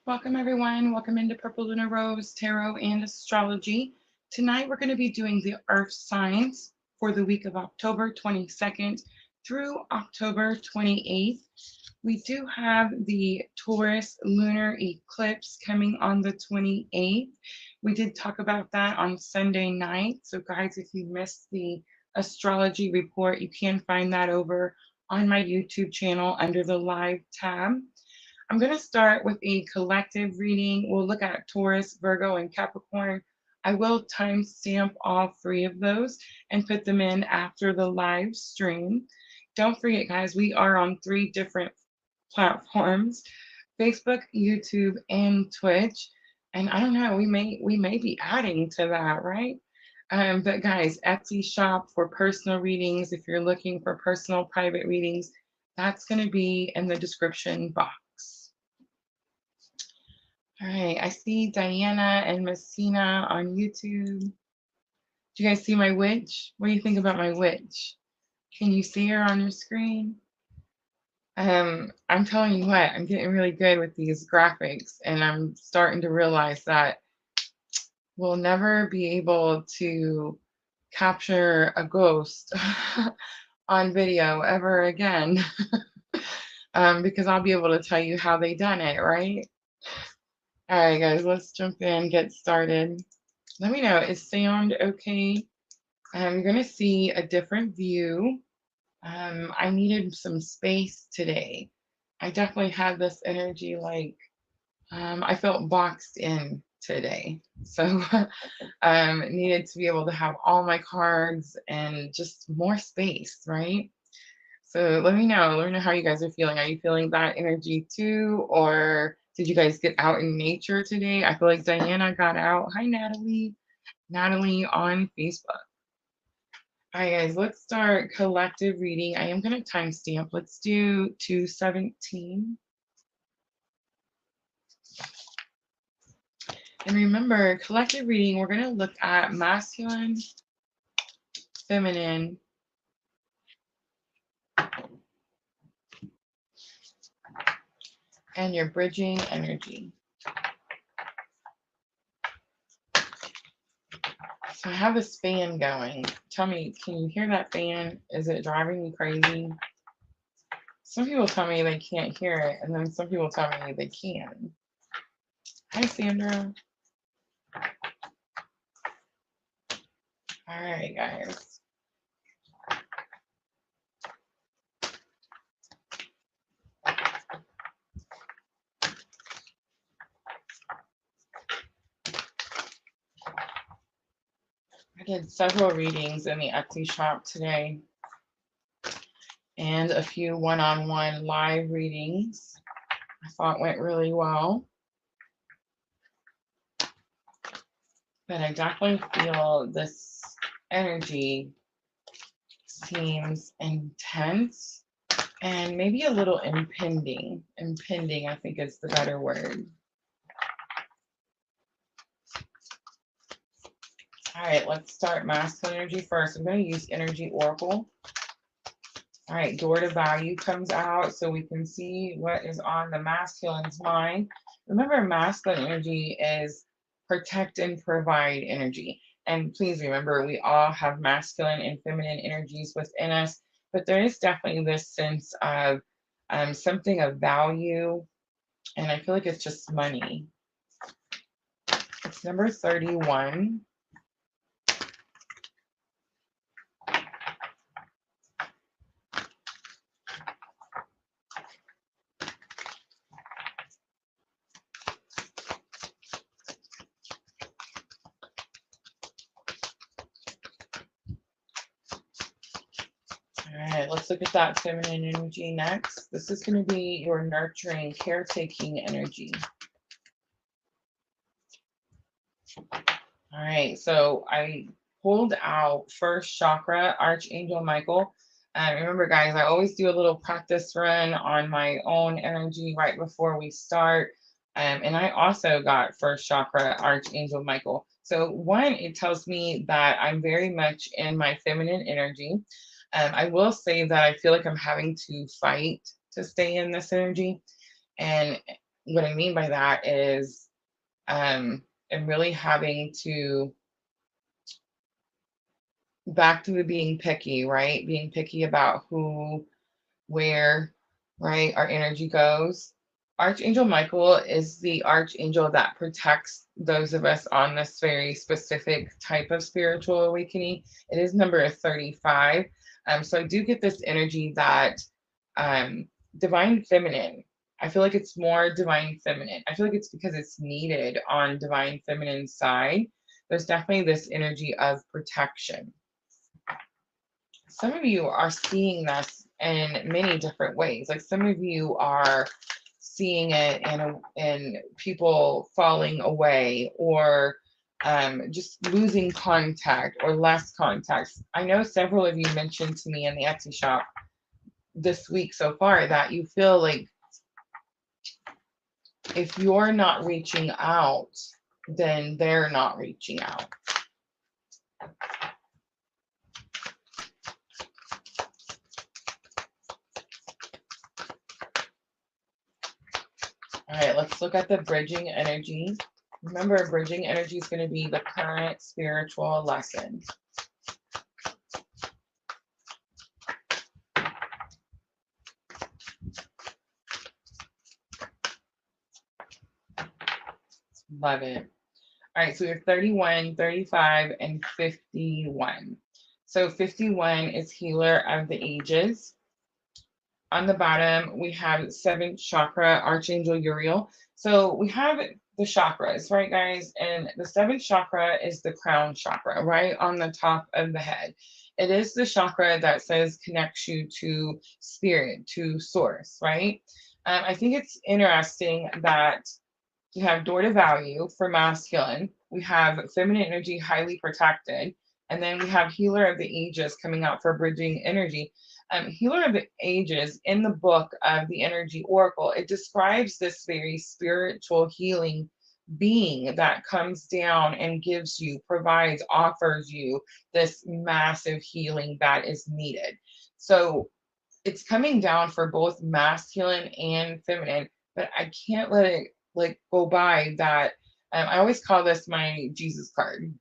Welcome everyone. Welcome into Purple Lunar Rose Tarot and Astrology. Tonight we're going to be doing the Earth signs for the week of October 22nd through October 28th. We do have the Taurus lunar eclipse coming on the 28th. We did talk about that on Sunday night. So guys, if you missed the astrology report, you can find that over on my YouTube channel under the live tab. I'm going to start with a collective reading. We'll look at Taurus, Virgo, and Capricorn. I will timestamp all three of those and put them in after the live stream. Don't forget, guys, we are on 3 different platforms: Facebook, YouTube, and Twitch. And I don't know, we may be adding to that, right? But guys, Etsy shop for personal readings. If you're looking for personal private readings, that's going to be in the description box. All right, I see Diana and Messina on YouTube. Do you guys see my witch? What do you think about my witch? Can you see her on your screen? I'm telling you what, I'm getting really good with these graphics, and I'm starting to realize that we'll never be able to capture a ghost on video ever again because I'll be able to tell you how they done it, right? All right, guys, let's jump in, get started. Let me know, is sound okay? I'm going to see a different view. I needed some space today. I definitely had this energy like I felt boxed in today. So needed to be able to have all my cards and just more space, right? So let me know how you guys are feeling. Are you feeling that energy too? Or did you guys get out in nature today? I feel like Diana got out. Hi, Natalie. Natalie on Facebook. All right, guys, let's start collective reading. I am going to timestamp. Let's do 217. And remember, collective reading, we're going to look at masculine, feminine, and your bridging energy. So I have this fan going. Tell me, can you hear that fan? Is it driving me crazy? Some people tell me they can't hear it, and then some people tell me they can. Hi, Sandra. All right, guys. I did several readings in the Etsy shop today and a few one-on-one live readings. I thought went really well. But I definitely feel this energy seems intense and maybe a little impending. Impending, I think, is the better word. All right, let's start masculine energy first. I'm going to use Energy Oracle. All right, Door to Value comes out so we can see what is on the masculine's mind. Remember, masculine energy is protect and provide energy. And please remember, we all have masculine and feminine energies within us, but there is definitely this sense of something of value, and I feel like it's just money. It's number 31. All right, let's look at that feminine energy next. This is going to be your nurturing, caretaking energy. All right, so I pulled out first chakra, Archangel Michael. Remember, guys, I always do a little practice run on my own energy right before we start. And I also got first chakra, Archangel Michael. So one, it tells me that I'm very much in my feminine energy. I will say that I feel like I'm having to fight to stay in this energy. And what I mean by that is, I'm really having to, back to the being picky, right? Being picky about who, where, right, our energy goes. Archangel Michael is the archangel that protects those of us on this very specific type of spiritual awakening. It is number 35. So I do get this energy that, divine feminine. I feel like it's more divine feminine. I feel like it's because it's needed on divine feminine side. There's definitely this energy of protection. Some of you are seeing this in many different ways. Like some of you are seeing it in people falling away, or just losing contact or less contact. I know several of you mentioned to me in the Etsy shop this week so far that you feel like if you're not reaching out, then they're not reaching out. All right, let's look at the bridging energy. Remember, bridging energy is going to be the current spiritual lesson. Love it. All right, so we have 31, 35, and 51. So 51 is healer of the ages. On the bottom, we have 7th chakra, Archangel Uriel. So we have the chakras, right, guys? And the 7th chakra is the crown chakra, right on the top of the head. It is the chakra that says connects you to spirit, to source, right? I think it's interesting that we have door to value for masculine. We have feminine energy, highly protected. And then we have healer of the ages coming out for bridging energy. Healer of the ages in the book of the energy oracle, it describes this very spiritual healing being that comes down and gives you, provides, offers you this massive healing that is needed. So it's coming down for both masculine and feminine, but I can't let it like go by that. I always call this my Jesus card.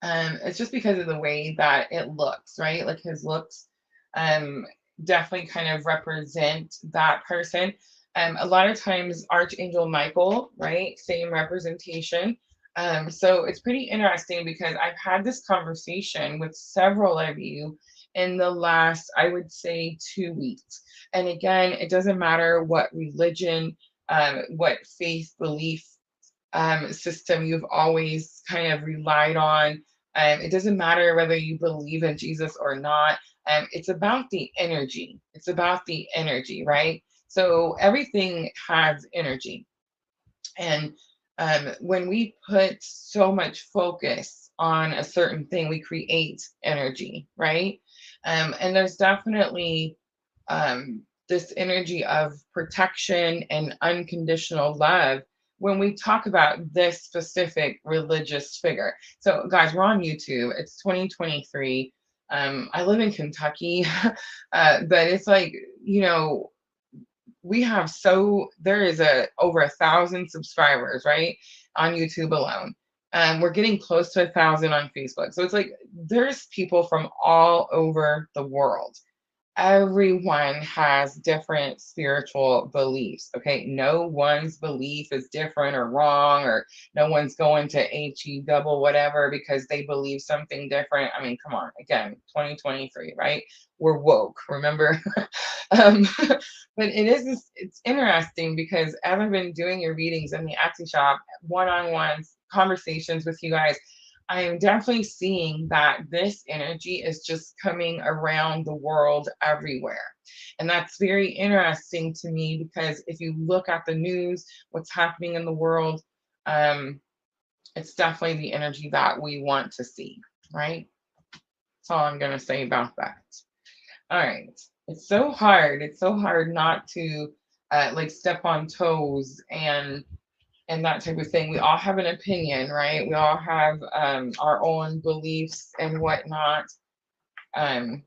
It's just because of the way that it looks, right? Like his looks um, definitely kind of represent that person. A lot of times, Archangel Michael, right? Same representation. So it's pretty interesting because I've had this conversation with several of you in the last, I would say, 2 weeks. And again, it doesn't matter what religion, what faith belief system you've always kind of relied on. It doesn't matter whether you believe in Jesus or not. It's about the energy. It's about the energy, right? So everything has energy. And when we put so much focus on a certain thing, we create energy, right? And there's definitely this energy of protection and unconditional love when we talk about this specific religious figure. So, guys, we're on YouTube. It's 2023. I live in Kentucky, but it's like, you know, we have there is over 1,000 subscribers, right, on YouTube alone. We're getting close to 1,000 on Facebook. So it's like there's people from all over the world. Everyone has different spiritual beliefs. Okay. No one's belief is different or wrong, or no one's going to HE double whatever because they believe something different. I mean, come on. Again, 2023, right? We're woke, remember? um, but it's interesting because as I've been doing your readings in the Etsy shop, one-on-ones, conversations with you guys, I am definitely seeing that this energy is just coming around the world everywhere. And that's very interesting to me because if you look at the news, what's happening in the world, it's definitely the energy that we want to see, right? That's all I'm going to say about that. All right. It's so hard. It's so hard not to like step on toes and that type of thing. We all have an opinion, right? We all have our own beliefs and whatnot. But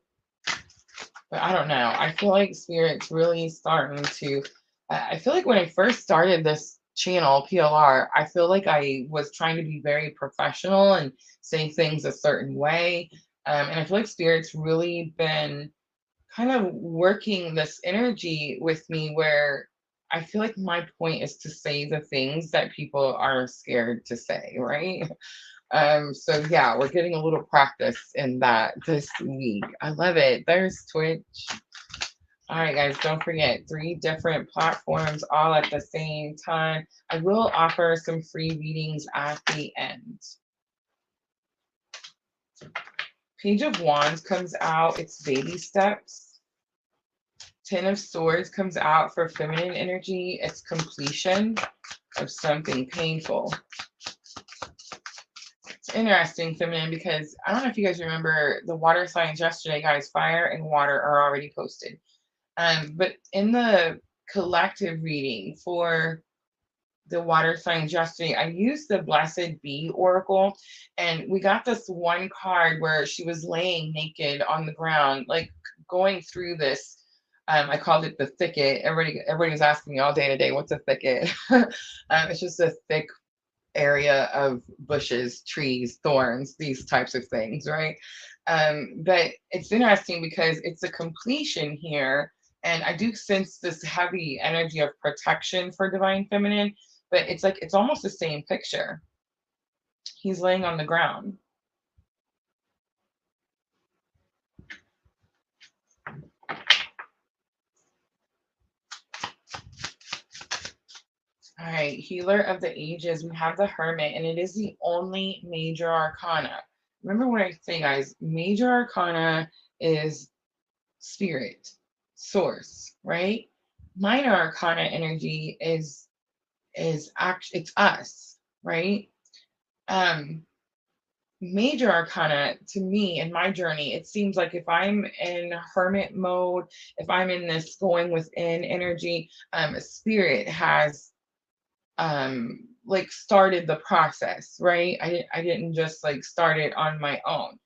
I don't know. I feel like spirit's really starting to I feel like when I first started this channel, PLR, I feel like I was trying to be very professional and say things a certain way. And I feel like Spirit's really been kind of working this energy with me where I feel like my point is to say the things that people are scared to say, right? So yeah, we're getting a little practice in that this week. I love it. There's Twitch. All right, guys, don't forget 3 different platforms all at the same time. I will offer some free readings at the end. Page of Wands comes out, it's baby steps. 10 of Swords comes out for feminine energy, it's completion of something painful. It's interesting, feminine, because I don't know if you guys remember the water signs yesterday, guys. Fire and water are already posted. But in the collective reading for the water signs yesterday, I used the Blessed Bee Oracle, and we got this one card where she was laying naked on the ground, like going through this. I called it the thicket. Everybody was asking me all day today, what's a thicket? It's just a thick area of bushes, trees, thorns, these types of things, right? But it's interesting because it's a completion here. And I do sense this heavy energy of protection for Divine Feminine, but it's like it's almost the same picture. He's laying on the ground. All right, Healer of the Ages, we have the Hermit, and it is the only major arcana. Remember what I say, guys, major arcana is spirit, source, right? Minor arcana energy is actually, it's us, right? Major arcana, to me in my journey, it seems like if I'm in hermit mode, if I'm in this going within energy, spirit has like started the process, right? I didn't just like start it on my own.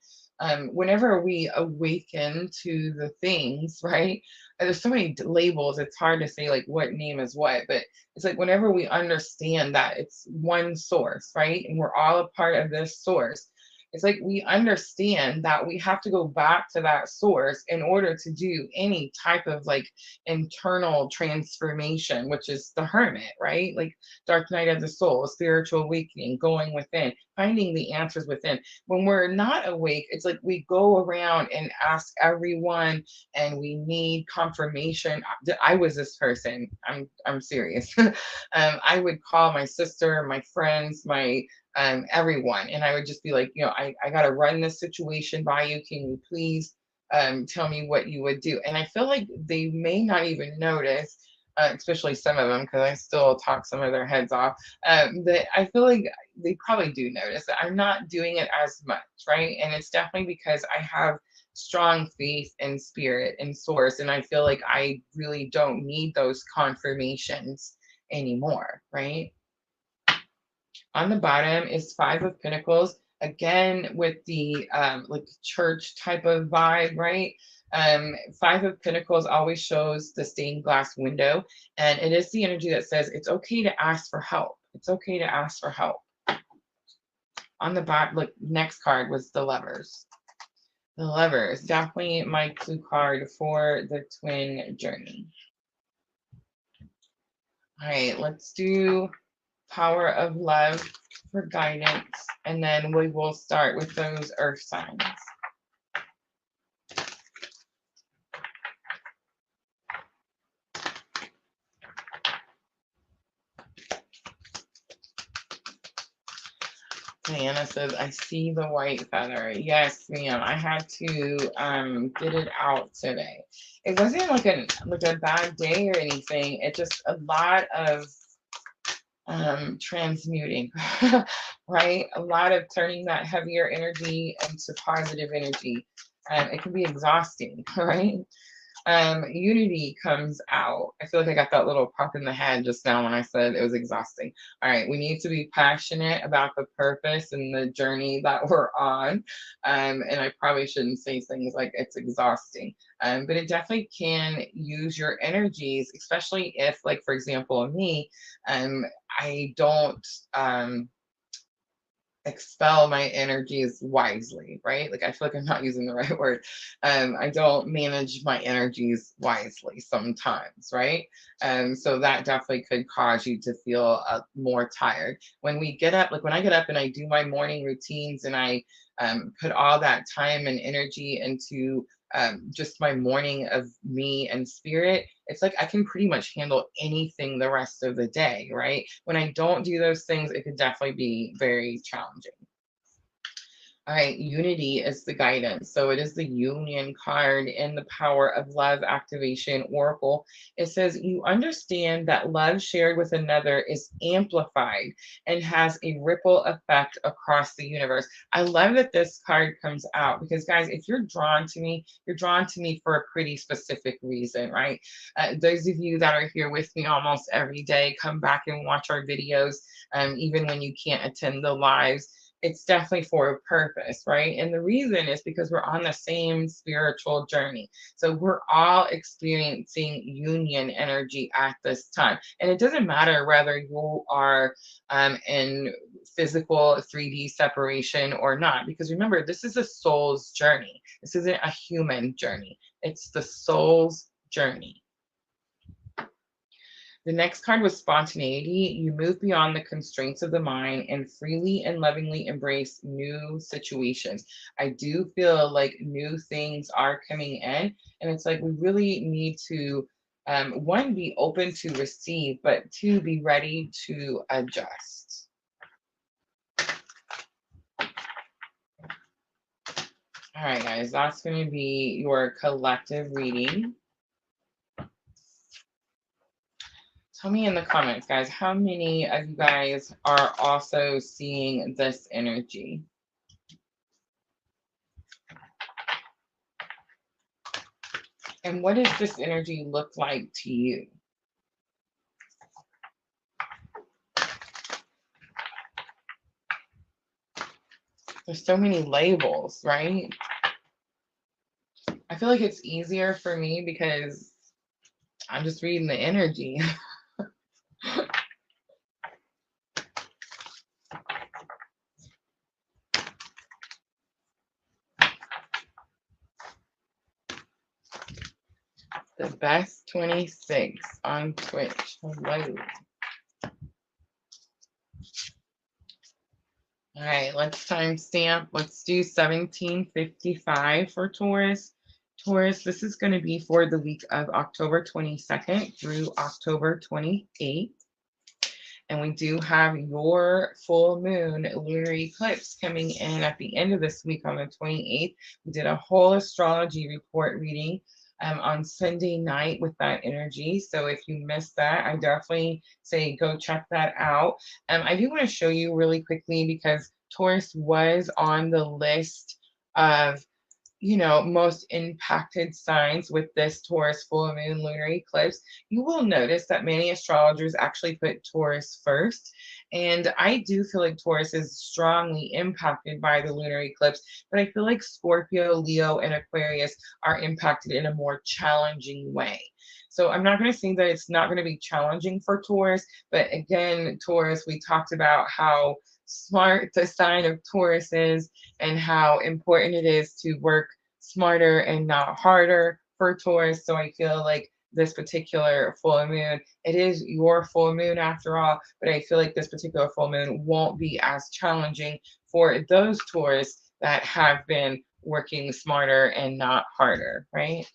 Whenever we awaken to the things, right? There's so many labels, it's hard to say like what name is what, but it's like whenever we understand that it's one source, right? And we're all a part of this source, it's like we understand that we have to go back to that source in order to do any type of like internal transformation, which is the hermit, right? Like dark night of the soul, spiritual awakening, going within, finding the answers within. When we're not awake, it's like we go around and ask everyone, and we need confirmation. I was this person. I'm serious. I would call my sister, my friends, my everyone, and I would just be like, I got to run this situation by you. Can you please tell me what you would do? And I feel like they may not even notice, especially some of them, because I still talk some of their heads off. That I feel like they probably do notice that I'm not doing it as much, right? And it's definitely because I have strong faith in spirit and source, and I feel like I really don't need those confirmations anymore, right? On the bottom is 5 of Pentacles, again with the like church type of vibe, right? 5 of Pentacles always shows the stained glass window, and it is the energy that says it's okay to ask for help. It's okay to ask for help. On the bottom, look, next card was the Lovers. The Lovers, definitely my clue card for the twin journey. All right, let's do Power of Love for guidance, and then we will start with those earth signs. Diana says, I see the white feather. Yes, ma'am. I had to get it out today. It wasn't like a bad day or anything. It just a lot of transmuting, right? A lot of turning that heavier energy into positive energy. It can be exhausting, right? Unity comes out. I feel like I got that little pop in the head just now when I said it was exhausting. All right, we need to be passionate about the purpose and the journey that we're on. And I probably shouldn't say things like it's exhausting, but it definitely can use your energies, especially if, like, for example, me, I don't. Expel my energies wisely, right? Like I feel like I'm not using the right word. I don't manage my energies wisely sometimes, right? So that definitely could cause you to feel more tired. When we get up, like when I get up and I do my morning routines and I put all that time and energy into just my morning of me and spirit, it's like I can pretty much handle anything the rest of the day, right? When I don't do those things, it could definitely be very challenging. All right, unity is the guidance. So it is the union card in the power of love activation oracle. It says, you understand that love shared with another is amplified and has a ripple effect across the universe. I love that this card comes out because, guys, if you're drawn to me, you're drawn to me for a pretty specific reason, right? Those of you that are here with me almost every day, come back and watch our videos, even when you can't attend the lives. It's definitely for a purpose, right? And the reason is because we're on the same spiritual journey. So we're all experiencing union energy at this time. And it doesn't matter whether you are in physical 3D separation or not, because remember, this is a soul's journey. This isn't a human journey, it's the soul's journey. The next card was spontaneity. You move beyond the constraints of the mind and freely and lovingly embrace new situations. I do feel like new things are coming in, and it's like we really need to, one, be open to receive, but two, be ready to adjust. All right, guys, that's going to be your collective reading. Tell me in the comments, guys, how many of you guys are also seeing this energy? And what does this energy look like to you? There's so many labels, right? I feel like it's easier for me because I'm just reading the energy. The best 26 on Twitch. Hello. All right, let's timestamp. Let's do 1755 for Taurus. Taurus, this is going to be for the week of October 22nd through October 28th. And we do have your full moon lunar eclipse coming in at the end of this week on the 28th. We did a whole astrology report reading on Sunday night with that energy. So if you missed that, I definitely say go check that out. I do want to show you really quickly because Taurus was on the list of most impacted signs with this Taurus full moon lunar eclipse. You will notice that many astrologers actually put Taurus first. And I do feel like Taurus is strongly impacted by the lunar eclipse, but I feel like Scorpio, Leo, and Aquarius are impacted in a more challenging way. So I'm not going to say that it's not going to be challenging for Taurus, but again, Taurus, we talked about how smart the sign of Taurus is and how important it is to work smarter and not harder for Taurus. So I feel like this particular full moon, it is your full moon after all, but I feel like this particular full moon won't be as challenging for those Taurus that have been working smarter and not harder, right?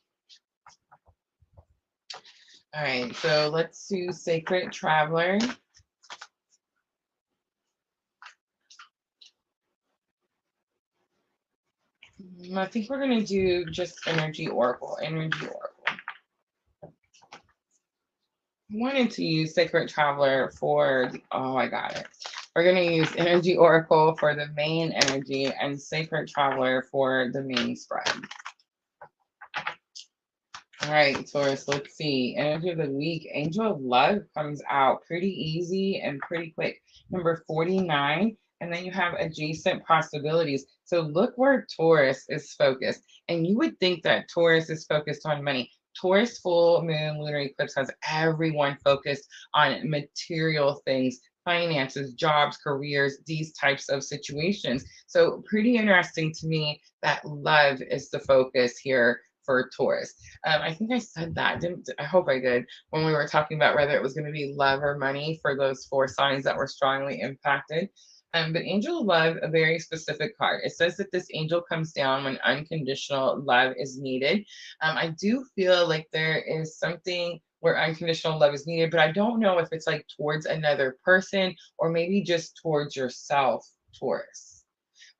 All right, so let's do Sacred Traveler. I think we're going to do just Energy Oracle. I wanted to use Sacred Traveler for, I got it. We're going to use Energy Oracle for the main energy and Sacred Traveler for the main spread. All right, Taurus, let's see. Energy of the week. Angel of Love comes out pretty easy and pretty quick. Number 49. And then you have adjacent possibilities. So look where Taurus is focused. And you would think that Taurus is focused on money. Taurus full moon lunar eclipse has everyone focused on material things, finances, jobs, careers, these types of situations. So pretty interesting to me that love is the focus here for Taurus. I think I said that. Didn't I hope I did when we were talking about whether it was going to be love or money for those 4 signs that were strongly impacted. But Angel of Love, a very specific card. It says that this angel comes down when unconditional love is needed. I do feel like there is something where unconditional love is needed, but I don't know if it's like towards another person or maybe just towards yourself, Taurus.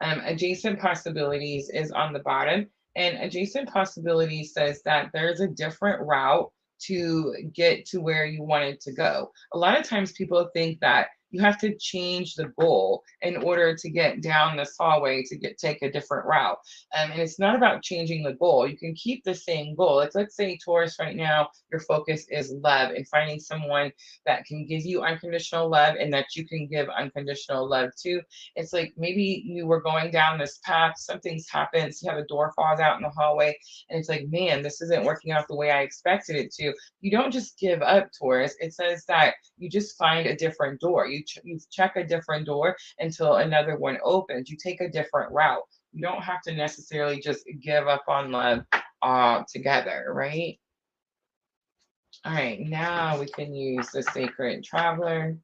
Adjacent possibilities is on the bottom. And adjacent possibilities says that there's a different route to get to where you wanted to go. A lot of times people think that you have to change the goal in order to get down this hallway to take a different route. And it's not about changing the goal. You can keep the same goal. Like, let's say Taurus right now, your focus is love and finding someone that can give you unconditional love and that you can give unconditional love to. It's like maybe you were going down this path, something's happened, so you have a door falls out in the hallway, and it's like, man, this isn't working out the way I expected it to. You don't just give up, Taurus. It says that you just find a different door. You check a different door until another one opens. You take a different route. You don't have to necessarily just give up on love altogether, right? All right, now we can use the Sacred Traveler.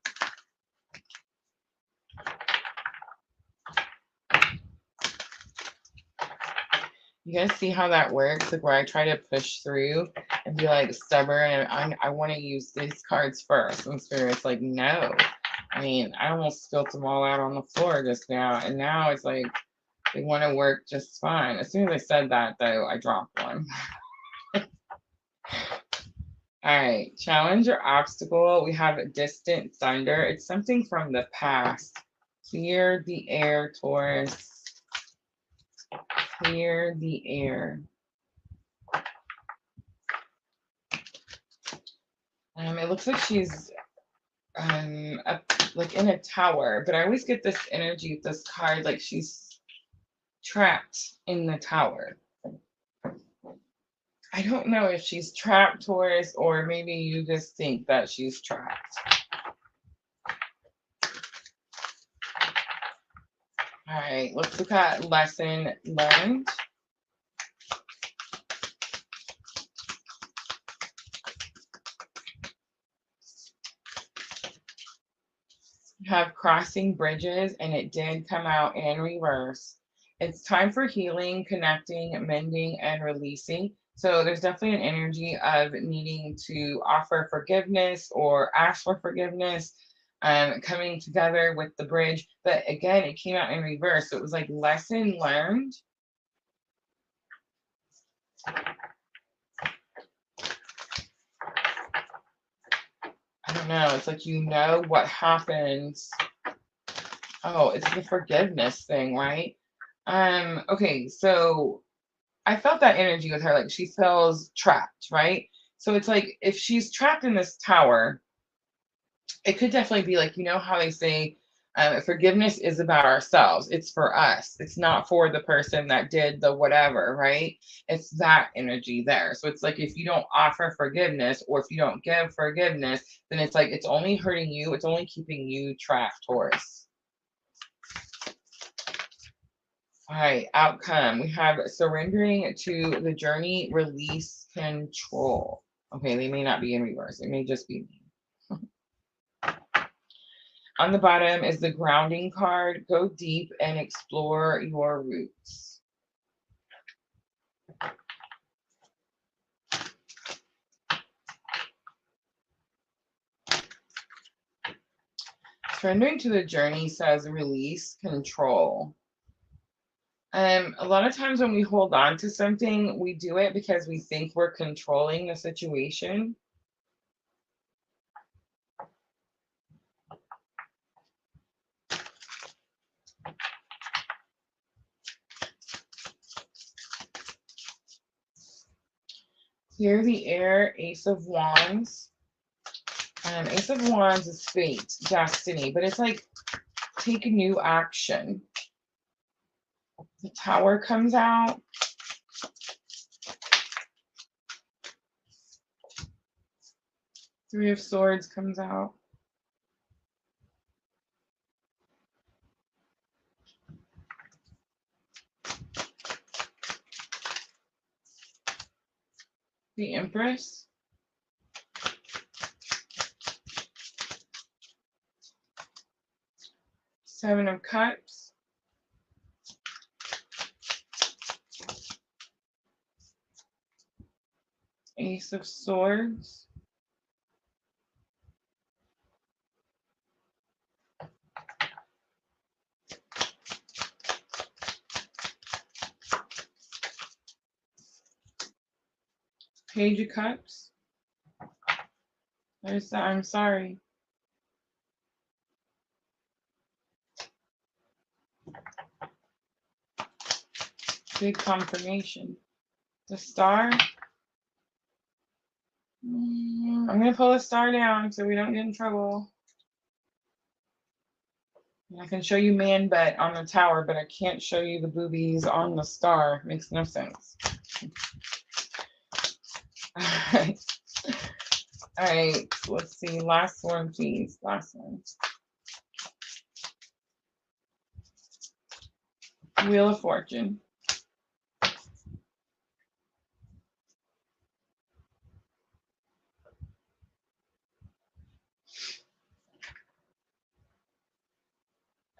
You guys see how that works? Like where I try to push through and be like stubborn, and I want to use these cards first. And Spirit's like, no. I mean, I almost spilled them all out on the floor just now, and now it's like they want to work just fine. As soon as I said that, though, I dropped one. All right, challenge or obstacle. We have distant thunder. It's something from the past. Clear the air, Taurus. Clear the air. It looks like she's up, like in a tower, but I always get this energy with this card, like she's trapped in the tower. I don't know if she's trapped, Taurus, or maybe you just think that she's trapped. All right, let's look at lesson learned. You have crossing bridges, and it did come out in reverse. It's time for healing, connecting, mending, and releasing. So there's definitely an energy of needing to offer forgiveness or ask for forgiveness, coming together with the bridge. But again, it came out in reverse. So it was like lesson learned. I don't know. It's like, you know what happens. Oh, it's the forgiveness thing, right? Okay, so I felt that energy with her, like she feels trapped, right? So it's like if she's trapped in this tower, it could definitely be like, you know how they say forgiveness is about ourselves. It's for us. It's not for the person that did the whatever, right? It's that energy there. So it's like if you don't offer forgiveness or if you don't give forgiveness, then it's like it's only hurting you. It's only keeping you trapped, Taurus. All right, outcome. We have surrendering to the journey, release, control. Okay, they may not be in reverse. It may just be me. On the bottom is the grounding card. Go deep and explore your roots. Surrendering to the journey says release, control. A lot of times when we hold on to something, we do it because we think we're controlling the situation. Clear the air, Ace of Wands. Ace of Wands is fate, destiny, but it's like take a new action. The Tower comes out. Three of Swords comes out. The Empress. Seven of Cups. Ace of Swords. Page of Cups. There's the I'm sorry. Big confirmation. The Star. I'm going to pull the Star down so we don't get in trouble. I can show you man butt on the Tower, but I can't show you the boobies on the Star. Makes no sense. All right. All right. Let's see. Last one, please. Last one. Wheel of Fortune.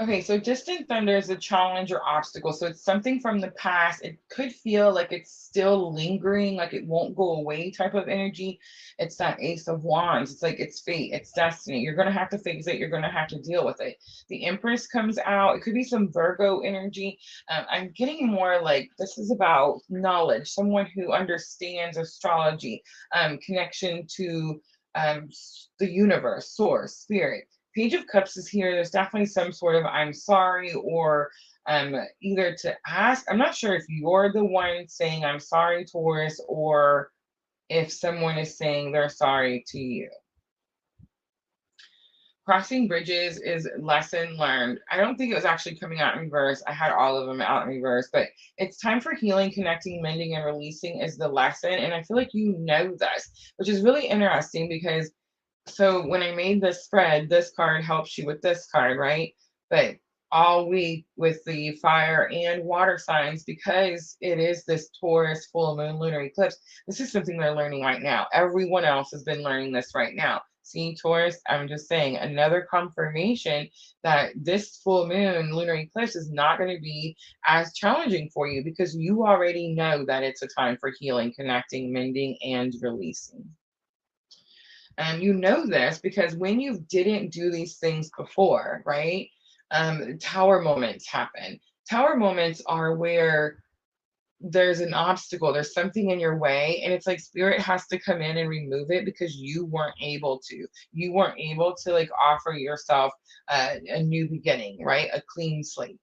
Okay, so distant thunder is a challenge or obstacle. So it's something from the past. It could feel like it's still lingering, like it won't go away type of energy. It's that Ace of Wands. It's like it's fate, it's destiny. You're going to have to face it. You're going to have to deal with it. The Empress comes out. It could be some Virgo energy. I'm getting more like this is about knowledge, someone who understands astrology, connection to the universe, source, spirit. Page of Cups is here. There's definitely some sort of I'm sorry or either to ask. I'm not sure if you're the one saying I'm sorry, Taurus, or if someone is saying they're sorry to you. Crossing bridges is lesson learned. I don't think it was actually coming out in reverse. I had all of them out in reverse, but it's time for healing, connecting, mending, and releasing is the lesson. And I feel like you know this, which is really interesting because so when I made this spread, this card helps you with this card, right? But all week with the fire and water signs, because it is this Taurus full moon lunar eclipse, this is something they're learning right now. Everyone else has been learning this right now. See, Taurus, I'm just saying another confirmation that this full moon lunar eclipse is not going to be as challenging for you because you already know that it's a time for healing, connecting, mending, and releasing. And you know this because when you didn't do these things before, right? Tower moments happen. Tower moments are where there's an obstacle, there's something in your way, and it's like spirit has to come in and remove it because you weren't able to. You weren't able to like offer yourself a new beginning, right? A clean slate.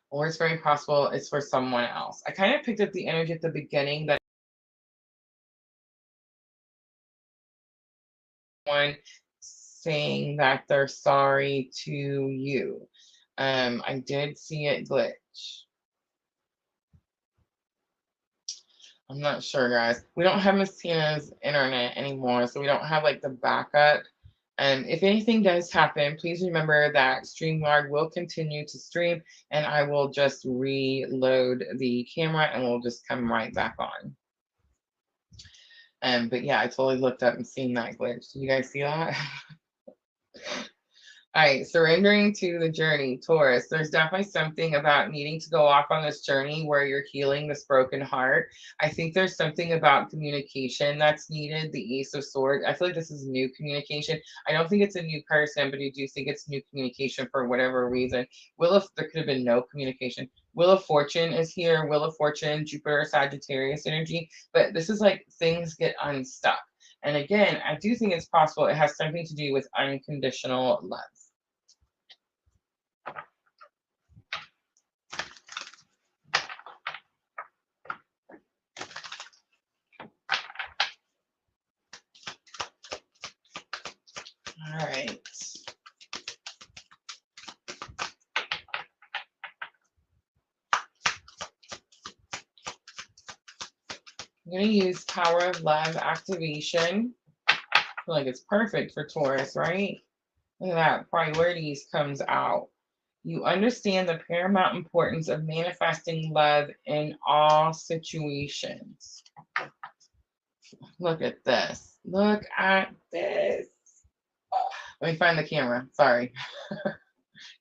Or it's very possible it's for someone else. I kind of picked up the energy at the beginning that one saying that they're sorry to you. I did see it glitch. I'm not sure, guys. We don't have Miss Tina's internet anymore, so we don't have like the backup. If anything does happen, please remember that StreamYard will continue to stream, and I will just reload the camera, and we'll just come right back on. But yeah, I totally looked up and seen that glitch. Did you guys see that? All right, surrendering to the journey, Taurus. There's definitely something about needing to go off on this journey where you're healing this broken heart. I think there's something about communication that's needed. The Ace of Swords. I feel like this is new communication. I don't think it's a new person, but I do think it's new communication for whatever reason. There could have been no communication. Wheel of Fortune is here. Wheel of Fortune, Jupiter, Sagittarius energy. But this is like things get unstuck. And again, I do think it's possible it has something to do with unconditional love. All right. I'm going to use Power of Love activation. I feel like it's perfect for Taurus, right? Look at that. Priorities comes out. You understand the paramount importance of manifesting love in all situations. Look at this. Look at this. Let me find the camera. Sorry.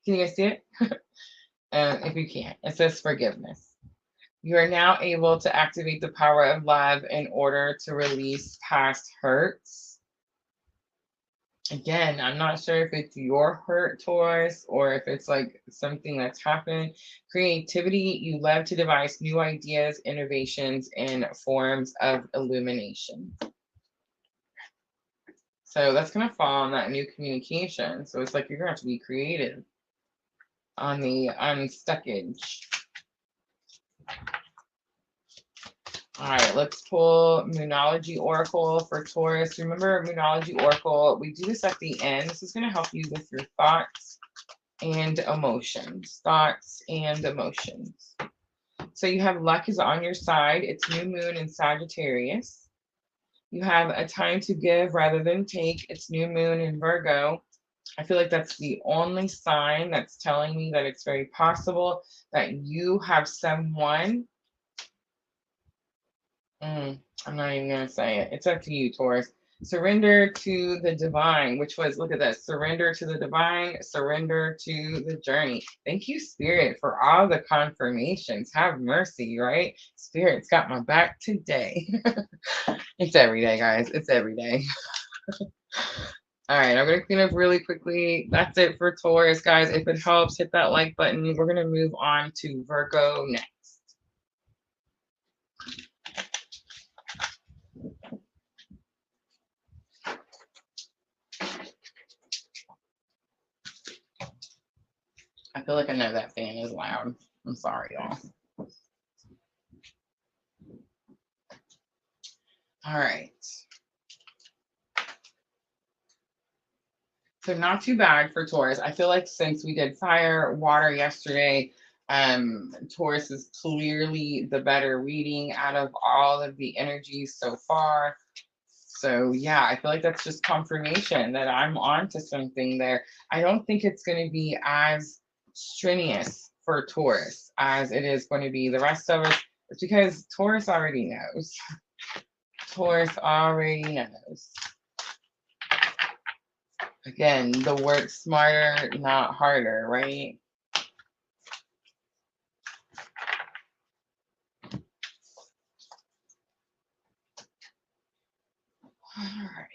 Can you guys see it? If you can't, it says forgiveness. You are now able to activate the power of love in order to release past hurts. Again, I'm not sure if it's your hurt, Taurus, or if it's like something that's happened. Creativity, you love to devise new ideas, innovations, and forms of illumination. So that's going to fall on that new communication. So it's like you're going to have to be creative on the unstuckage. All right, let's pull Moonology Oracle for Taurus. Remember, Moonology Oracle, we do this at the end. This is going to help you with your thoughts and emotions. Thoughts and emotions. So you have luck is on your side. It's new moon in Sagittarius. You have a time to give rather than take. It's new moon in Virgo. I feel like that's the only sign that's telling me that it's very possible that you have someone. I'm not even going to say it. It's up to you, Taurus. Surrender to the divine, which was, look at this, surrender to the divine, surrender to the journey. Thank you, Spirit, for all the confirmations. Have mercy, right? Spirit's got my back today. It's every day, guys. It's every day. All right, I'm going to clean up really quickly. That's it for Taurus, guys. If it helps, hit that like button. We're going to move on to Virgo next. I feel like I know that fan is loud. I'm sorry, y'all. All right. So not too bad for Taurus. I feel like since we did fire, water yesterday, Taurus is clearly the better reading out of all of the energies so far. So yeah, I feel like that's just confirmation that I'm onto something there. I don't think it's going to be as strenuous for Taurus as it is going to be the rest of us. It's because Taurus already knows. Taurus already knows. Again, the work smarter, not harder, right? All right.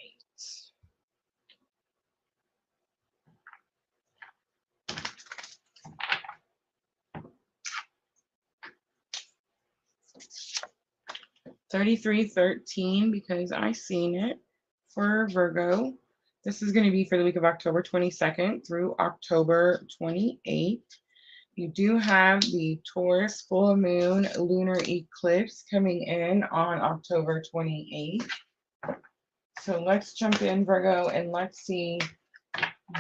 $33.13 because I seen it for Virgo. This is going to be for the week of October 22nd through October 28th. You do have the Taurus full moon lunar eclipse coming in on October 28th. So let's jump in, Virgo, and let's see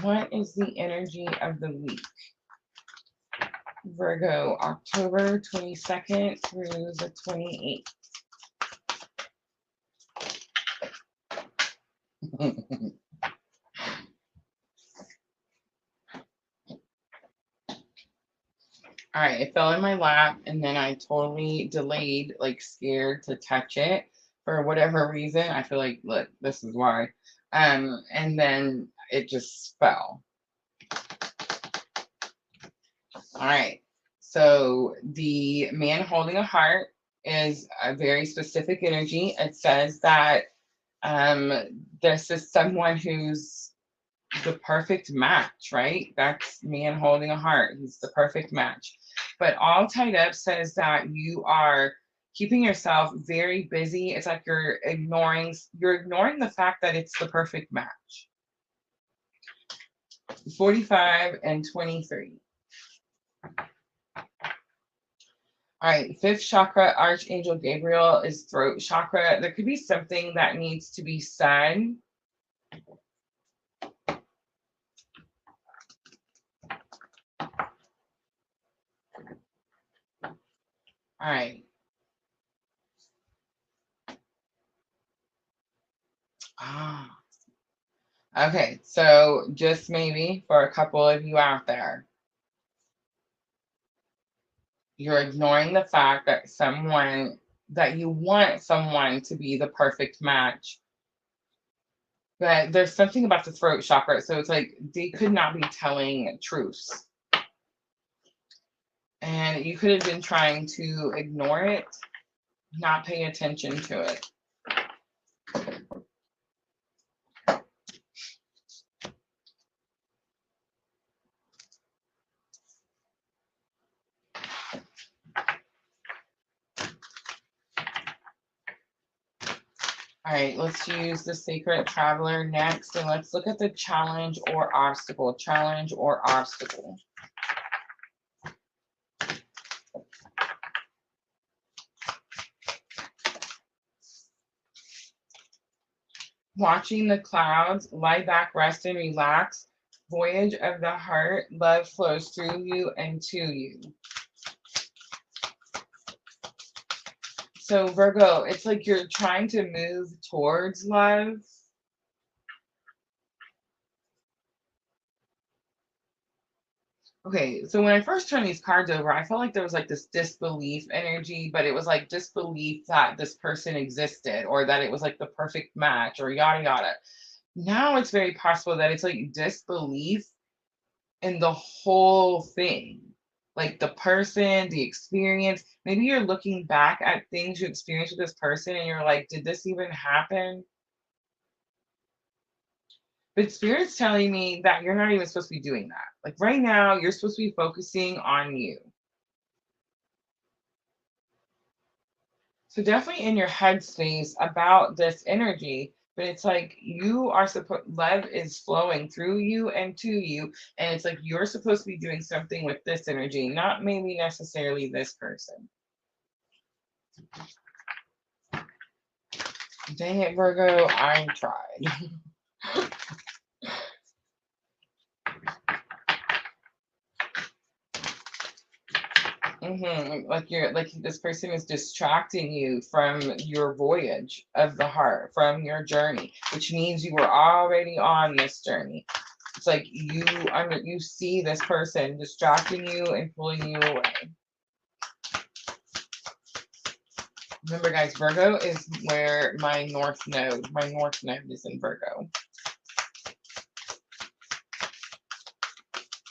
what is the energy of the week. Virgo, October 22nd through the 28th. All right, it fell in my lap and then I totally delayed, like scared to touch it for whatever reason. I feel like, look, this is why. And then it just fell. All right, so the man holding a heart is a very specific energy. It says that this is someone who's the perfect match, right? That's man holding a heart. He's the perfect match. But all tied up says that you are keeping yourself very busy. It's like you're ignoring the fact that it's the perfect match. 45 and 23. All right, fifth chakra, Archangel Gabriel is throat chakra. There could be something that needs to be said. All right. Ah, okay. So just maybe for a couple of you out there, you're ignoring the fact that you want someone to be the perfect match. But there's something about the throat chakra. So it's like they could not be telling truths. And you could have been trying to ignore it, not pay attention to it. All right, let's use the Sacred Traveler next, and let's look at the challenge or obstacle. Challenge or obstacle. Watching the clouds, lie back, rest, and relax. Voyage of the heart, love flows through you and to you. So Virgo, it's like you're trying to move towards love. Okay, so when I first turned these cards over, I felt like there was like this disbelief energy, but it was like disbelief that this person existed or that it was like the perfect match or yada yada. Now it's very possible that it's like disbelief in the whole thing. Like the person, the experience. Maybe you're looking back at things you experienced with this person and you're like, did this even happen? But Spirit's telling me that you're not even supposed to be doing that. Like right now, you're supposed to be focusing on you. So definitely in your headspace about this energy, but it's like you are supposed, love is flowing through you and to you, and it's like you're supposed to be doing something with this energy, not maybe necessarily this person. Dang it, Virgo, I tried. Like this person is distracting you from your voyage of the heart, from your journey, which means you were already on this journey. It's like you see this person distracting you and pulling you away. Remember, guys, Virgo is where my north node is in Virgo.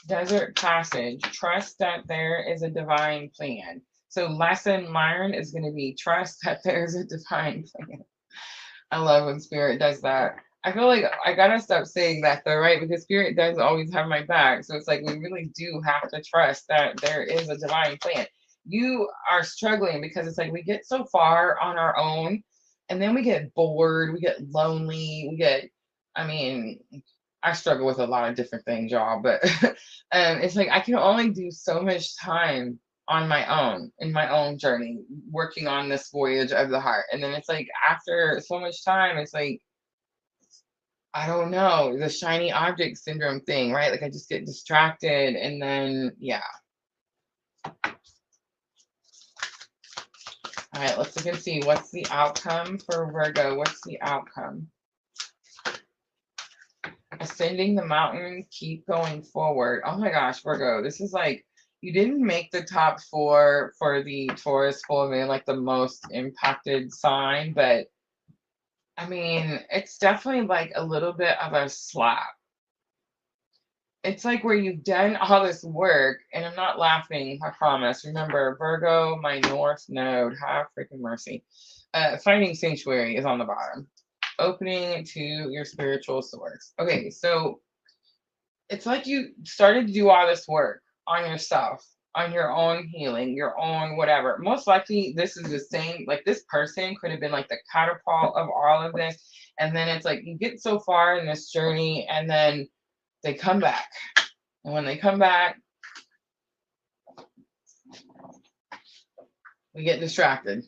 Desert Passage. Trust that there is a divine plan. So lesson learned is going to be trust that there's a divine plan. I love when Spirit does that. I feel like I gotta stop saying that though, right? Because Spirit does always have my back. So it's like we really do have to trust that there is a divine plan. You are struggling because it's like we get so far on our own and then we get bored, we get lonely, I mean, I struggle with a lot of different things, y'all, but it's like I can only do so much time on my own in my own journey working on this voyage of the heart. And then it's like after so much time, it's like I don't know, the shiny object syndrome thing, right? Like I just get distracted and then yeah. All right, let's look and see what's the outcome for Virgo. What's the outcome? Ascending the mountain, keep going forward. Oh my gosh, Virgo, this is like you didn't make the top 4 for the Taurus full moon, like the most impacted sign, but I mean, it's definitely like a little bit of a slap. It's like where you've done all this work, and I'm not laughing, I promise. Remember, Virgo, my north node, have freaking mercy. Finding sanctuary is on the bottom. Opening to your spiritual source. Okay, so it's like you started to do all this work on yourself, on your own healing, your own whatever. Most likely, this is the same, like this person could have been like the catapult of all of this. And then it's like you get so far in this journey, and then they come back. And when they come back, we get distracted.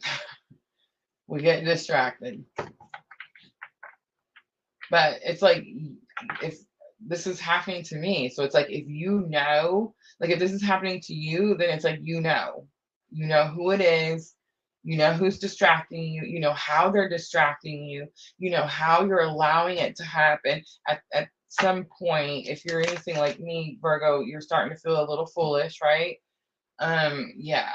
We get distracted. But it's like if this is happening to me, so it's like if you know, like if this is happening to you, then it's like you know. You know who it is. You know who's distracting you. You know how they're distracting you. You know how you're allowing it to happen. At some point, if you're anything like me, Virgo, you're starting to feel a little foolish, right? Yeah.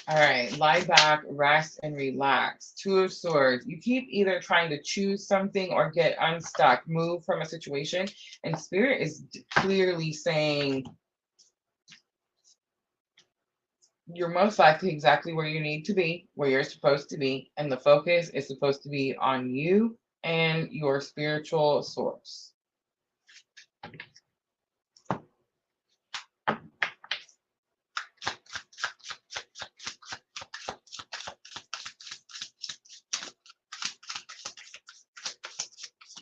All right, lie back, rest, and relax. Two of Swords. You keep either trying to choose something or get unstuck, move from a situation, and Spirit is clearly saying you're most likely exactly where you need to be, where you're supposed to be, and the focus is supposed to be on you and your spiritual source.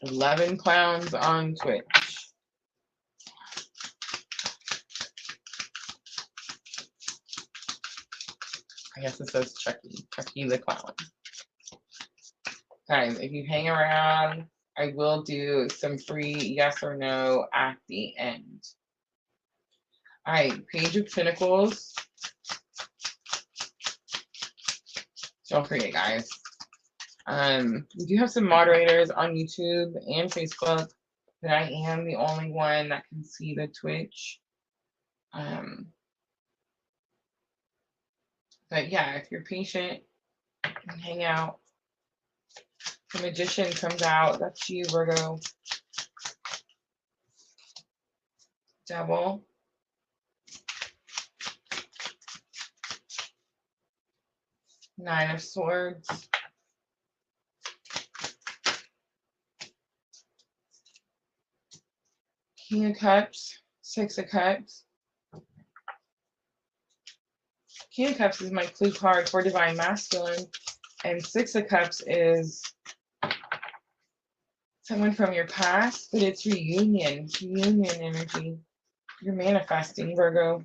$11 clowns on Twitch. I guess it says Chucky the clown. Guys, if you hang around, I will do some free yes or no at the end. All right, Page of Pentacles. Don't forget, guys. We do have some moderators on YouTube and Facebook, but I am the only one that can see the Twitch. But yeah, if you're patient and hang out, the Magician comes out. That's you, Virgo. Devil. Nine of Swords. King of Cups. Six of Cups. King of Cups is my clue card for Divine Masculine. And Six of Cups is someone from your past, but it's reunion energy. You're manifesting, Virgo.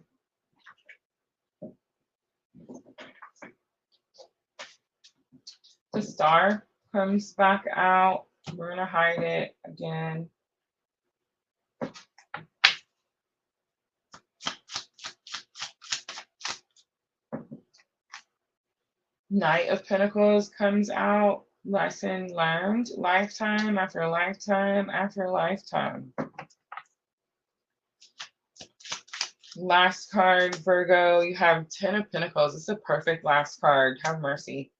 The Star comes back out. We're going to hide it again. Knight of Pentacles comes out. Lesson learned. Lifetime after lifetime after lifetime. Last card, Virgo. You have 10 of Pentacles. It's a perfect last card. Have mercy.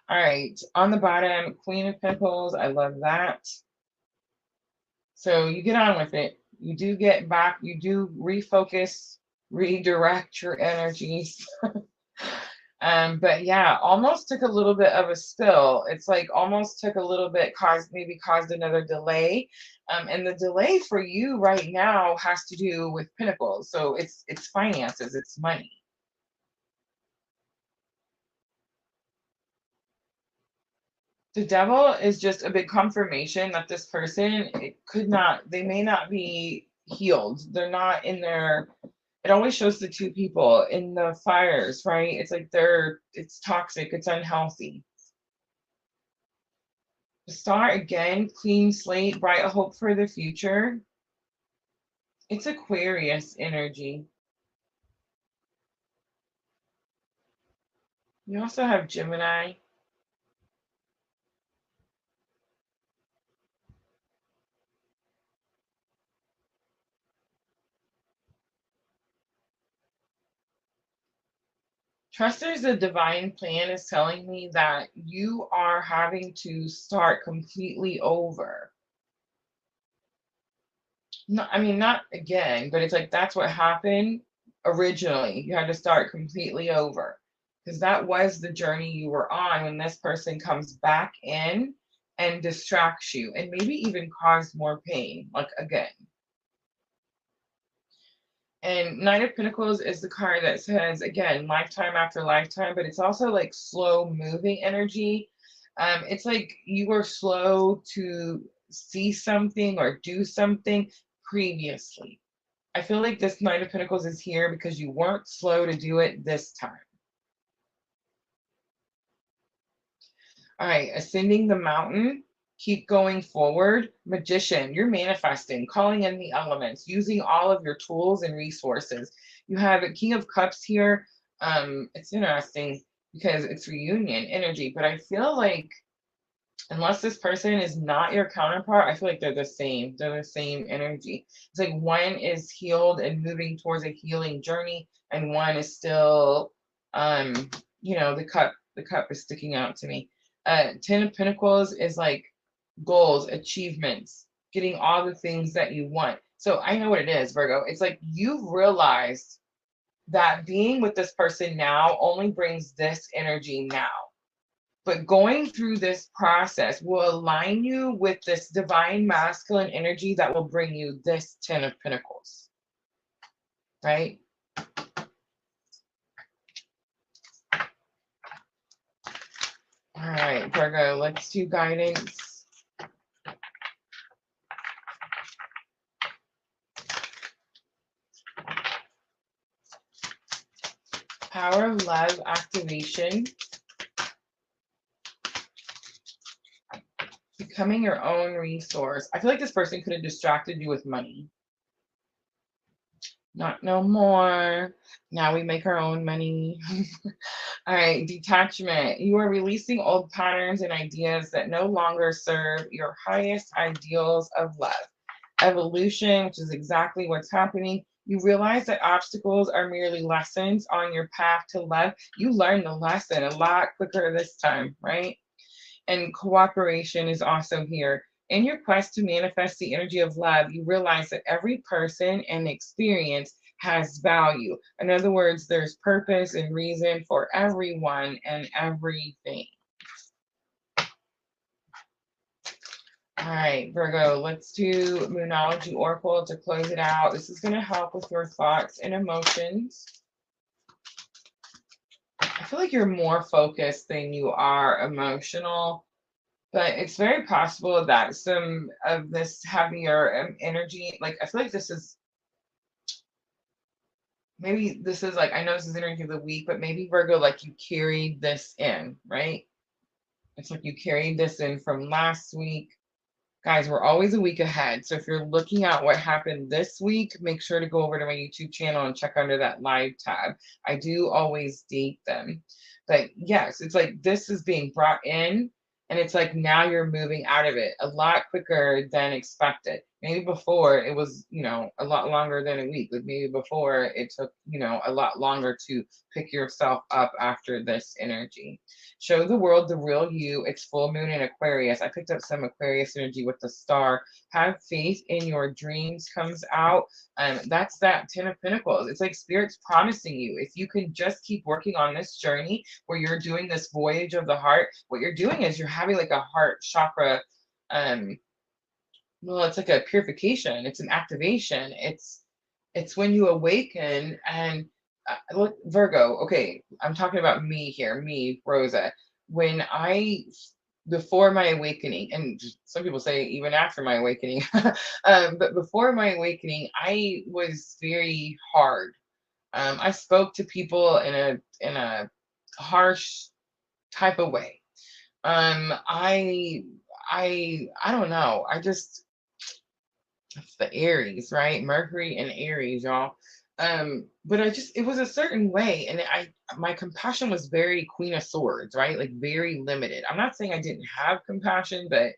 All right. On the bottom, Queen of Pentacles. I love that. So you get on with it. You do get back. You do refocus, redirect your energies. But yeah, almost took a little bit of a spill. It's like almost took a little bit, caused another delay. And the delay for you right now has to do with Pentacles. So it's finances, it's money. The Devil is just a big confirmation that this person, they may not be healed. They're not in their, it always shows the two people in the fires, right? It's like it's toxic, it's unhealthy. The Star, again, clean slate, bright hope for the future. It's Aquarius energy. You also have Gemini. Trust there's a divine plan is telling me that you are having to start completely over. No, I mean, not again, but it's like that's what happened originally. You had to start completely over because that was the journey you were on when this person comes back in and distracts you and maybe even cause more pain, like again. And Knight of Pentacles is the card that says, again, lifetime after lifetime, but it's also like slow moving energy. It's like you were slow to see something or do something previously. I feel like this Knight of Pentacles is here because you weren't slow to do it this time. All right, ascending the mountain. Keep going forward. Magician, you're manifesting, calling in the elements, using all of your tools and resources. You have a King of Cups here. It's interesting because it's reunion energy, but I feel like unless this person is not your counterpart, I feel like they're the same. They're the same energy. It's like one is healed and moving towards a healing journey, and one is still, the cup is sticking out to me. Ten of Pentacles is like goals, achievements, getting all the things that you want. So I know what it is, Virgo. It's like you've realized that being with this person now only brings this energy now. But going through this process will align you with this divine masculine energy that will bring you this 10 of Pentacles, right? All right, Virgo, let's do guidance. Power of love activation. Becoming your own resource. I feel like this person could have distracted you with money. Not no more. Now we make our own money. All right, detachment. You are releasing old patterns and ideas that no longer serve your highest ideals of love. Evolution, which is exactly what's happening. You realize that obstacles are merely lessons on your path to love. You learn the lesson a lot quicker this time, right? And cooperation is also here. In your quest to manifest the energy of love, you realize that every person and experience has value. In other words, there's purpose and reason for everyone and everything. All right, Virgo, let's do Moonology Oracle to close it out. This is going to help with your thoughts and emotions. I feel like you're more focused than you are emotional. But it's very possible that some of this heavier energy, like I feel like this is, maybe this is like, I know this is energy of the week, but maybe Virgo, like you carried this in, right? It's like you carried this in from last week. Guys, we're always a week ahead. So if you're looking at what happened this week, make sure to go over to my YouTube channel and check under that live tab. I do always date them. But yes, it's like this is being brought in, and it's like now you're moving out of it a lot quicker than expected. Maybe before it was, a lot longer than a week. Like maybe before it took, a lot longer to pick yourself up after this energy. Show the world the real you. It's full moon in Aquarius. I picked up some Aquarius energy with the star. Have faith in your dreams comes out. That's that 10 of Pentacles. It's like Spirit's promising you, if you can just keep working on this journey where you're doing this voyage of the heart, what you're doing is you're having like a heart chakra. Well, it's like a purification. It's an activation. It's when you awaken and look, Virgo. Okay, I'm talking about me here, me, Rosa. When before my awakening, and some people say even after my awakening, but before my awakening, I was very hard. I spoke to people in a harsh type of way. I don't know. It's the Aries, right? Mercury and Aries, y'all. But it was a certain way, and my compassion was very Queen of Swords, right? Like very limited. I'm not saying I didn't have compassion, but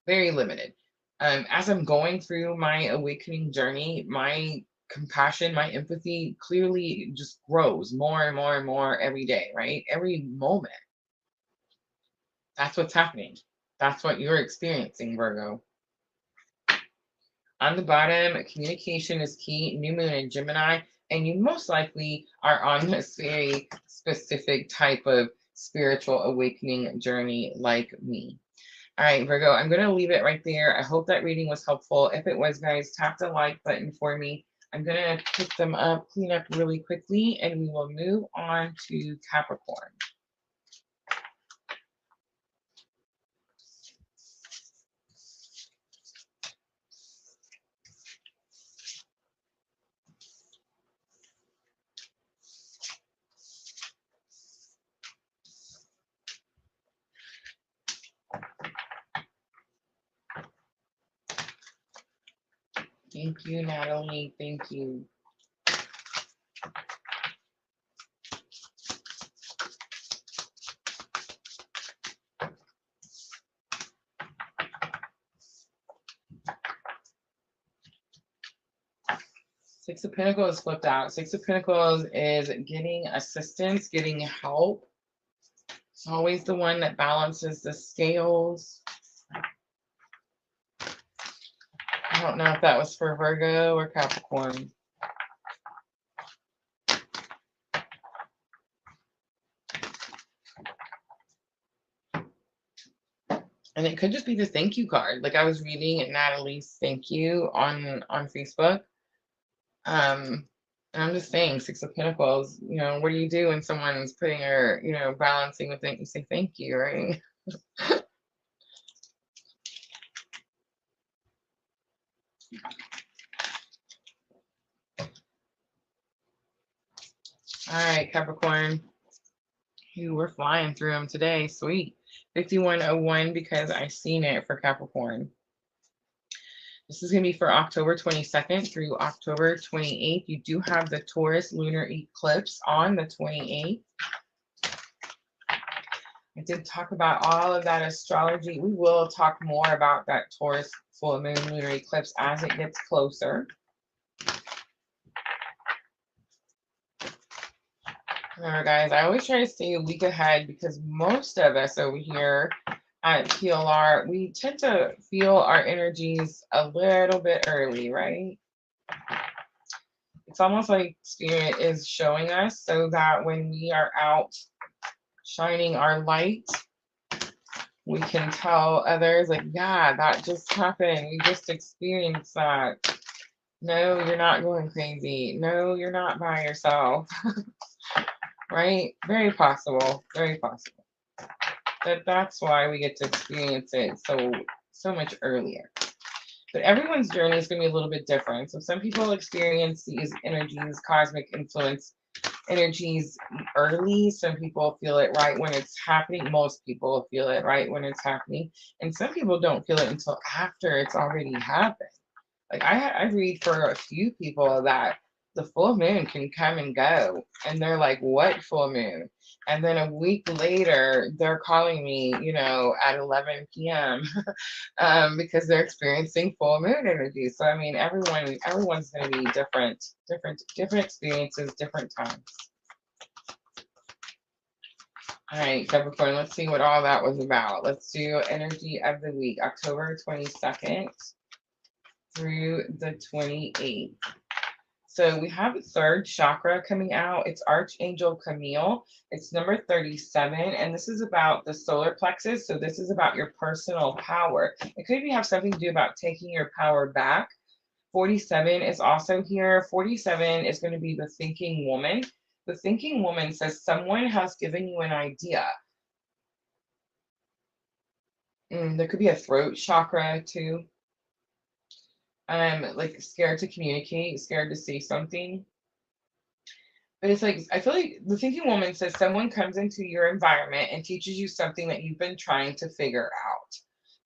very limited. As I'm going through my awakening journey, my compassion, my empathy clearly just grows more and more and more every day, right? Every moment. That's what's happening. That's what you're experiencing, Virgo. On the bottom, communication is key, new moon in Gemini, and you most likely are on this very specific type of spiritual awakening journey like me. All right, Virgo, I'm going to leave it right there. I hope that reading was helpful. If it was, guys, tap the like button for me. I'm going to pick them up, clean up really quickly, and we will move on to Capricorn. Thank you, Natalie. Thank you. Six of Pentacles flipped out. Six of Pentacles is getting assistance, getting help. It's always the one that balances the scales. I don't know if that was for Virgo or Capricorn. And it could just be the thank you card. Like I was reading Natalie's thank you on Facebook. And I'm just saying, Six of Pentacles, you know, what do you do when someone's putting her, you know, balancing with it? You say thank you, right? All right, Capricorn. Ooh, we're flying through them today. Sweet. 5101 because I seen it for Capricorn. This is going to be for October 22nd through October 28th. You do have the Taurus lunar eclipse on the 28th. I did talk about all of that astrology. We will talk more about that Taurus full moon lunar eclipse as it gets closer. Remember, guys, I always try to stay a week ahead because most of us over here at PLR, we tend to feel our energies a little bit early, right? It's almost like Spirit is showing us so that when we are out shining our light, we can tell others, like, yeah, that just happened. We just experienced that. No, you're not going crazy. No, you're not by yourself. Right? Very possible. Very possible. That's why we get to experience it so much earlier. But everyone's journey is going to be a little bit different. So some people experience these energies, cosmic influence energies early. Some people feel it right when it's happening. Most people feel it right when it's happening. And some people don't feel it until after it's already happened. Like I read for a few people that the full moon can come and go. And they're like, what full moon? And then a week later, they're calling me, you know, at 11 p.m. Because they're experiencing full moon energy. So, I mean, everyone's going to be different experiences, different times. All right, Capricorn, let's see what all that was about. Let's do energy of the week, October 22nd through the 28th. So we have third chakra coming out. It's Archangel Camille. It's number 37. And this is about the solar plexus. So this is about your personal power. It could even have something to do about taking your power back. 47 is also here. 47 is going to be the thinking woman. The thinking woman says someone has given you an idea. There could be a throat chakra too. Like scared to communicate, scared to say something. But it's like, I feel like the thinking woman says someone comes into your environment and teaches you something that you've been trying to figure out.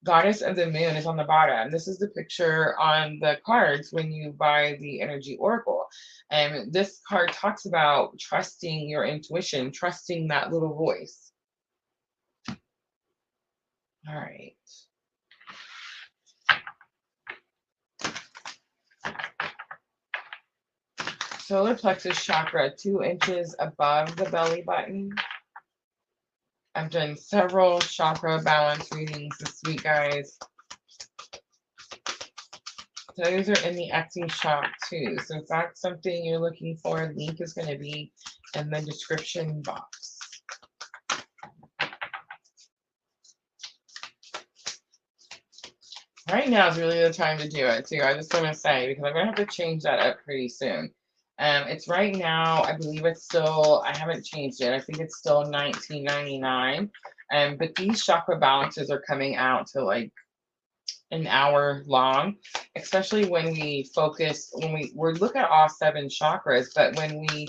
Goddess of the Moon is on the bottom. This is the picture on the cards when you buy the Energy Oracle. And this card talks about trusting your intuition, trusting that little voice. All right. Solar plexus chakra, 2 inches above the belly button. I've done several chakra balance readings this week, guys. Those are in the Etsy shop too. So if that's something you're looking for, link is going to be in the description box. Right now is really the time to do it too. I just want to say, because I'm going to have to change that up pretty soon. It's right now, I believe it's still, I haven't changed it. I think it's still $19.99. But these chakra balances are coming out to like an hour long, especially when we focus, when we look at all 7 chakras, but when we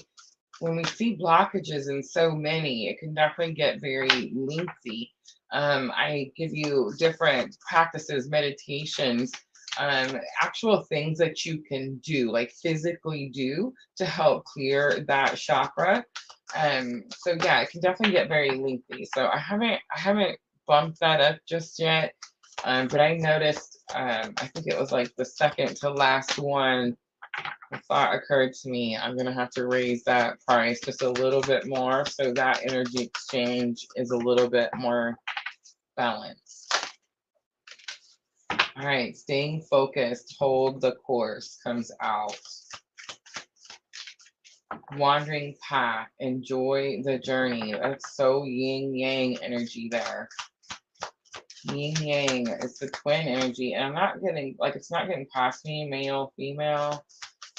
see blockages in so many, it can definitely get very lengthy. I give you different practices, meditations actual things that you can do, like physically do to help clear that chakra. So yeah, it can definitely get very lengthy. So I haven't bumped that up just yet. But I noticed, I think it was like the second to last one, the thought occurred to me, I'm gonna have to raise that price just a little bit more so that energy exchange is a little bit more balanced. All right, staying focused, hold the course comes out. Wandering path, enjoy the journey. That's so yin yang energy there. Yin yang is the twin energy, and I'm not getting, like, it's not getting past me, male, female,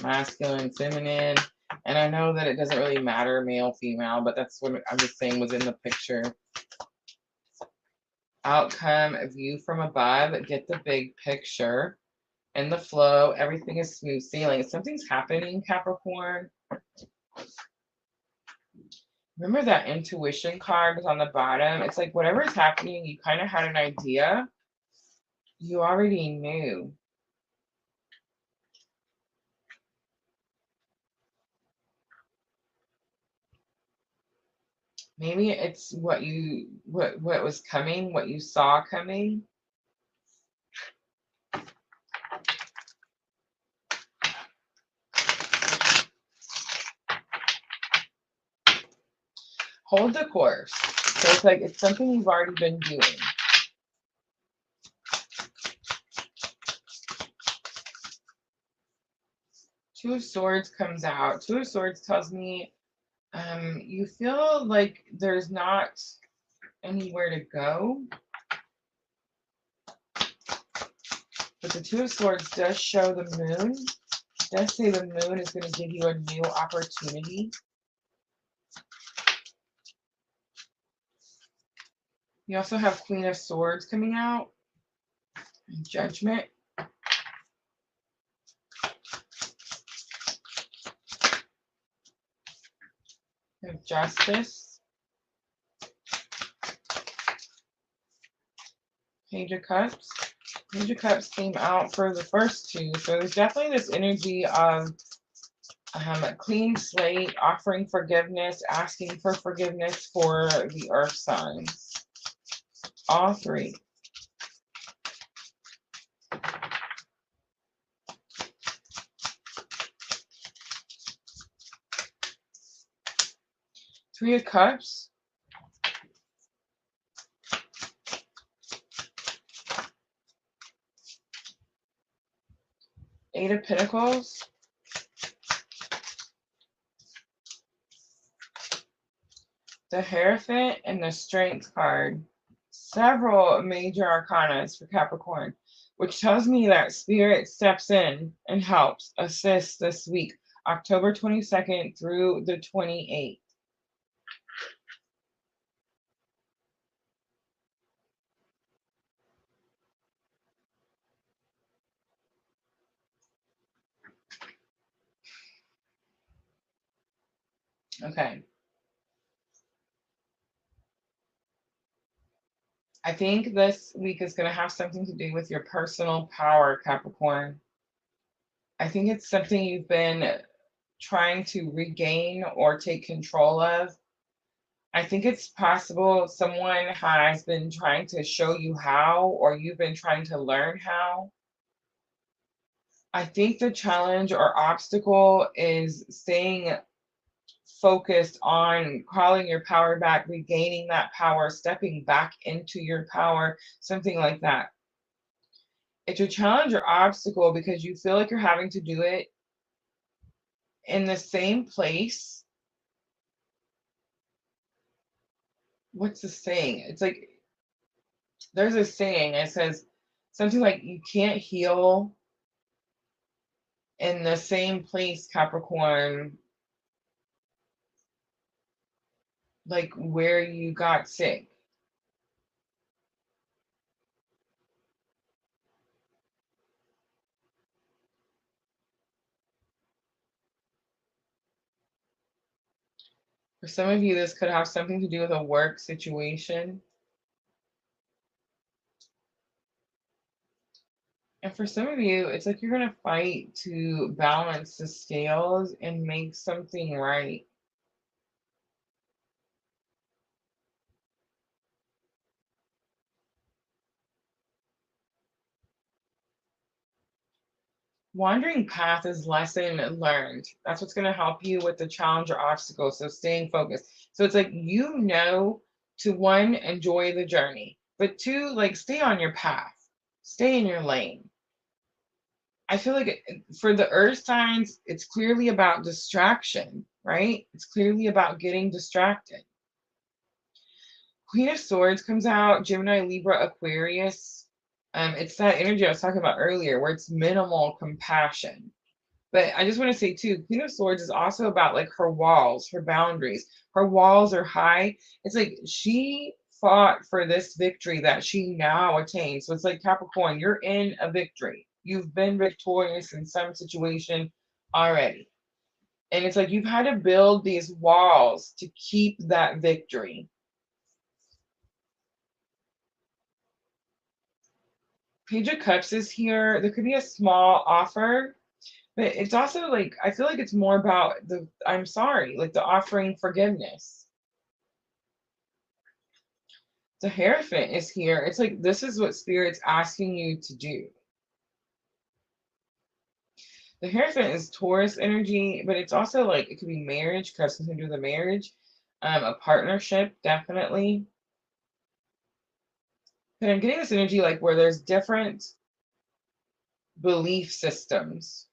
masculine, feminine. And I know that it doesn't really matter, male, female, but that's what I'm just saying was in the picture. Outcome, view from above, get the big picture. In the flow, everything is smooth sailing. Something's happening, Capricorn. Remember that intuition card was on the bottom? It's like whatever's happening, you kind of had an idea. You already knew. Maybe it's what was coming, what you saw coming. Hold the course. So it's like it's something you've already been doing. Two of Swords comes out. Two of Swords tells me you feel like there's not anywhere to go. But the Two of Swords does show the moon. It does say the moon is going to give you a new opportunity. You also have Queen of Swords coming out. Judgment. You have Justice. Page of Cups. Page of Cups came out for the first two. So there's definitely this energy of a clean slate, offering forgiveness, asking for forgiveness for the earth signs. All three. Three of Cups. Eight of Pentacles. The Hierophant and the Strength card. Several major arcanas for Capricorn, which tells me that Spirit steps in and helps, assists this week, October 22nd through the 28th. Okay. I think this week is going to have something to do with your personal power, Capricorn. I think it's something you've been trying to regain or take control of. I think it's possible someone has been trying to show you how, or you've been trying to learn how. I think the challenge or obstacle is staying focused on calling your power back, regaining that power, stepping back into your power, something like that. It's a challenge or obstacle because you feel like you're having to do it in the same place. What's the saying? It's like, there's a saying, it says something like you can't heal in the same place, Capricorn, like where you got sick. For some of you, this could have something to do with a work situation. And for some of you, it's like you're going to fight to balance the scales and make something right. Wandering path is lesson learned. That's what's going to help you with the challenge or obstacle. So staying focused. So it's like, to one, enjoy the journey, but two, like stay on your path, stay in your lane. I feel like for the earth signs, it's clearly about distraction, right? It's clearly about getting distracted. Queen of Swords comes out, Gemini, Libra, Aquarius. It's that energy I was talking about earlier where it's minimal compassion. But I just want to say too, Queen of Swords is also about like her walls, her boundaries. Her walls are high. It's like she fought for this victory that she now attains. So it's like Capricorn, you're in a victory. You've been victorious in some situation already. And it's like you've had to build these walls to keep that victory. Page of Cups is here. There could be a small offer, but it's also like, I feel like it's more about I'm sorry, like the offering forgiveness. The Hierophant is here. It's like, this is what Spirit's asking you to do. The Hierophant is Taurus energy, but it's also like, it could be marriage, because something to do with a marriage, a partnership, definitely. But I'm getting this energy like where there's different belief systems.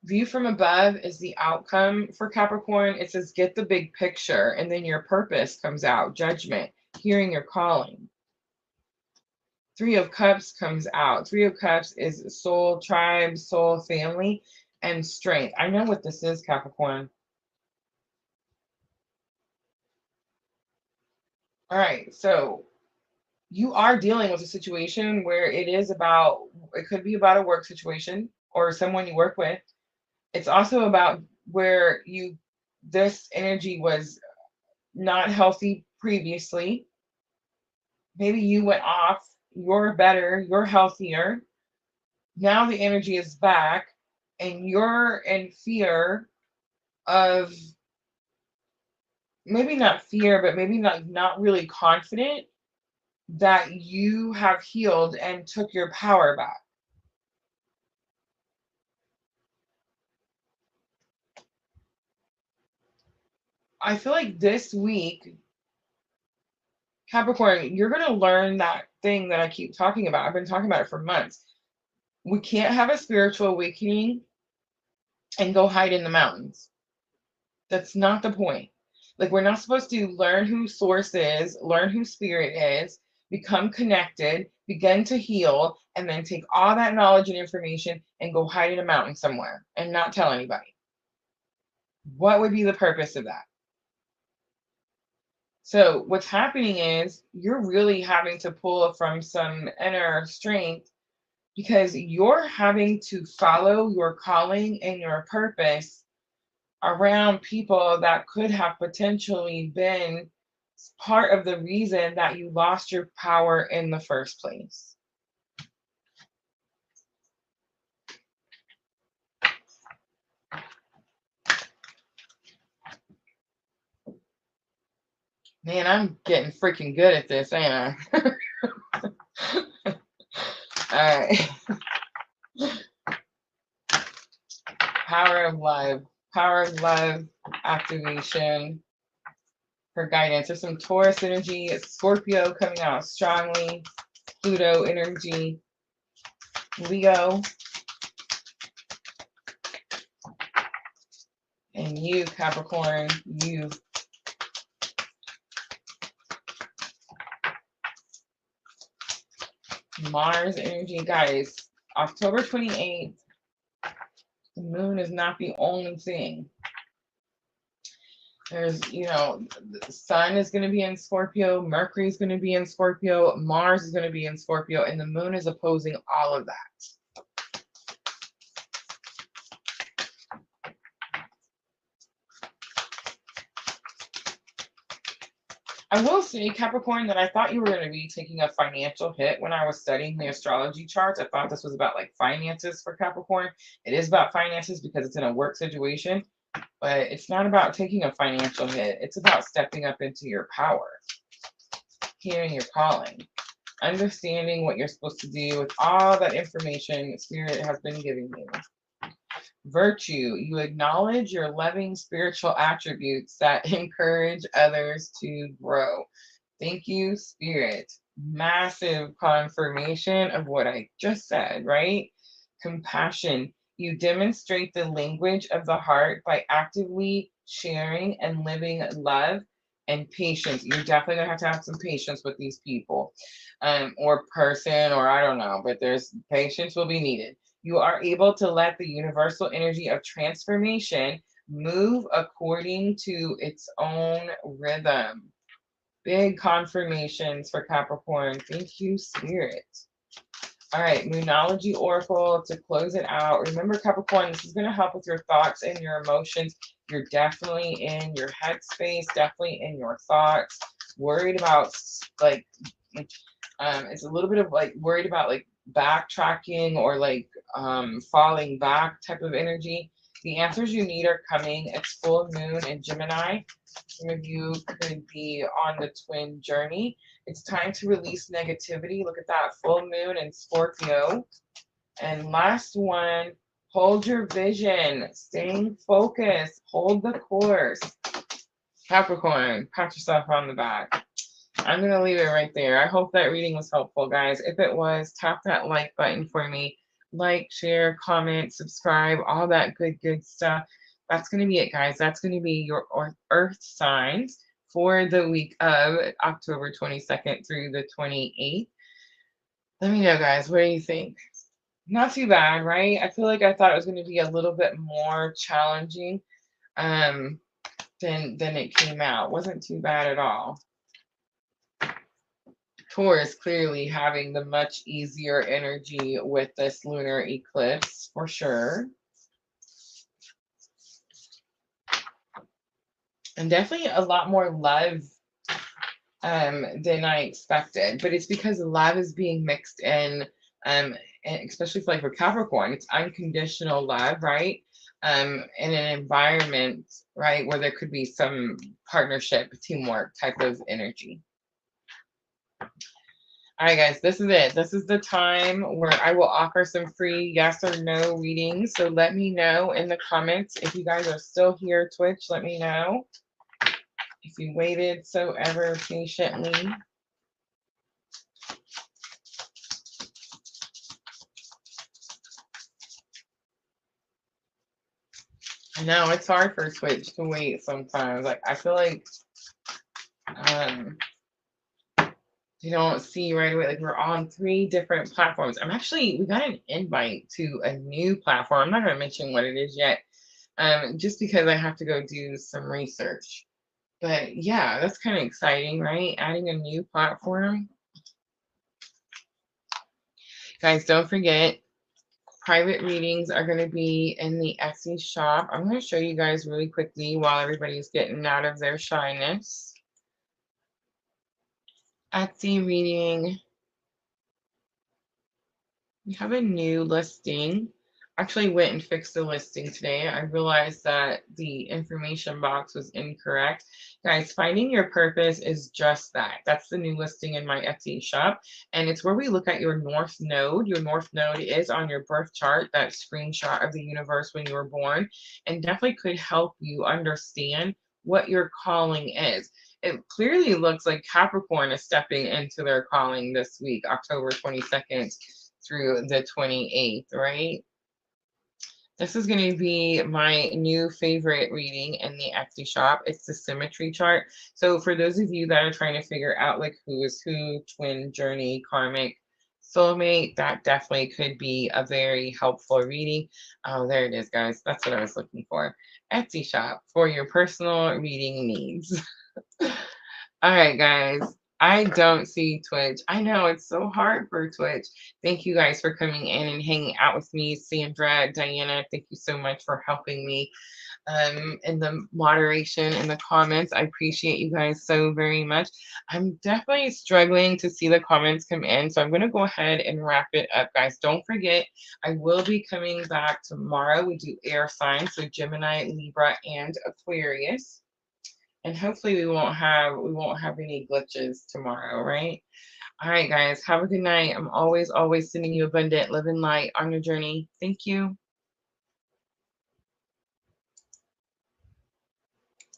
View from above is the outcome for Capricorn. It says get the big picture, and then your purpose comes out, judgment, hearing your calling. Three of Cups comes out. Three of Cups is soul, tribe, soul, family, and strength. I know what this is, Capricorn. All right, so you are dealing with a situation where it could be about a work situation or someone you work with. It's also about where this energy was not healthy previously. Maybe you went off, you're better, you're healthier. Now the energy is back, and you're in fear of, maybe not fear, but maybe not really confident that you have healed and took your power back. I feel like this week, Capricorn, you're going to learn that thing that I keep talking about. I've been talking about it for months. We can't have a spiritual awakening and go hide in the mountains. That's not the point. Like, we're not supposed to learn who source is, learn who spirit is, become connected, begin to heal, and then take all that knowledge and information and go hide in a mountain somewhere and not tell anybody. What would be the purpose of that? So what's happening is you're really having to pull from some inner strength because you're having to follow your calling and your purpose around people that could have potentially been part of the reason that you lost your power in the first place. Man, I'm getting freaking good at this, ain't I? All right. Power of love activation for guidance. There's some Taurus energy, Scorpio coming out strongly, Pluto energy, Leo, and you, Capricorn, you. Mars energy, guys. October 28th, the moon is not the only thing. There's, the sun is going to be in Scorpio, Mercury is going to be in Scorpio, Mars is going to be in Scorpio, and the moon is opposing all of that. I will say, Capricorn, that I thought you were going to be taking a financial hit when I was studying the astrology charts. I thought this was about like finances for Capricorn. It is about finances because it's in a work situation, but it's not about taking a financial hit. It's about stepping up into your power, hearing your calling, understanding what you're supposed to do with all that information Spirit has been giving you. Virtue, you acknowledge your loving spiritual attributes that encourage others to grow. Thank you, Spirit. Massive confirmation of what I just said, right? Compassion, you demonstrate the language of the heart by actively sharing and living love. And patience, you're definitely going to have some patience with these people, or person, or I don't know, but there's patience will be needed. You are able to let the universal energy of transformation move according to its own rhythm. Big confirmations for Capricorn. Thank you, Spirit. All right, Moonology Oracle to close it out. Remember, Capricorn, this is going to help with your thoughts and your emotions. You're definitely in your headspace, definitely in your thoughts, worried about like, it's a little bit of like worried about like backtracking or like falling back type of energy. The answers you need are coming. It's full moon in Gemini. Some of you could be on the twin journey. It's time to release negativity. Look at that full moon in Scorpio. And last one, hold your vision, staying focused, hold the course. Capricorn, pat yourself on the back. I'm going to leave it right there. I hope that reading was helpful, guys. If it was, tap that like button for me. Like, share, comment, subscribe, all that good stuff. That's going to be it, guys. That's going to be your earth signs for the week of October 22nd through the 28th. Let me know, guys. What do you think? Not too bad, right? I feel like I thought it was going to be a little bit more challenging than it came out. Wasn't too bad at all. Taurus clearly having the much easier energy with this lunar eclipse, for sure. And definitely a lot more love than I expected. But it's because love is being mixed in, and especially for Capricorn, it's unconditional love, right? In an environment, right, where there could be some partnership, teamwork type of energy. All right, guys, this is it. This is the time where I will offer some free yes or no readings. So let me know in the comments if you guys are still here, Twitch. Let me know if you waited so ever patiently. I know it's hard for Twitch to wait sometimes. Like I feel like you don't see right away. Like we're on 3 different platforms. We got an invite to a new platform. I'm not gonna mention what it is yet, just because I have to go do some research. But yeah, that's kind of exciting, right? Adding a new platform. Guys, don't forget, private readings are going to be in the Etsy shop. I'm going to show you guys really quickly while everybody's getting out of their shyness. Etsy reading. We have a new listing. Actually went and fixed the listing today. I realized that the information box was incorrect. Guys, finding your purpose is just that. That's the new listing in my Etsy shop. And it's where we look at your North Node. Your North Node is on your birth chart, that screenshot of the universe when you were born, and definitely could help you understand what your calling is. It clearly looks like Capricorn is stepping into their calling this week, October 22nd through the 28th, right? This is going to be my new favorite reading in the Etsy shop. It's the symmetry chart. So for those of you that are trying to figure out like who is who, twin journey, karmic, soulmate, that definitely could be a very helpful reading. Oh, there it is, guys. That's what I was looking for. Etsy shop for your personal reading needs. All right, guys. I don't see Twitch. I know it's so hard for Twitch. Thank you guys for coming in and hanging out with me. Sandra, Diana, thank you so much for helping me and the moderation in the comments. I appreciate you guys so very much. I'm definitely struggling to see the comments come in, so I'm going to go ahead and wrap it up, guys. Don't forget, I will be coming back tomorrow. We do air signs, so Gemini, Libra, and Aquarius. And hopefully we won't have any glitches tomorrow, right? All right, guys, have a good night. I'm always sending you abundant, live in light on your journey. Thank you.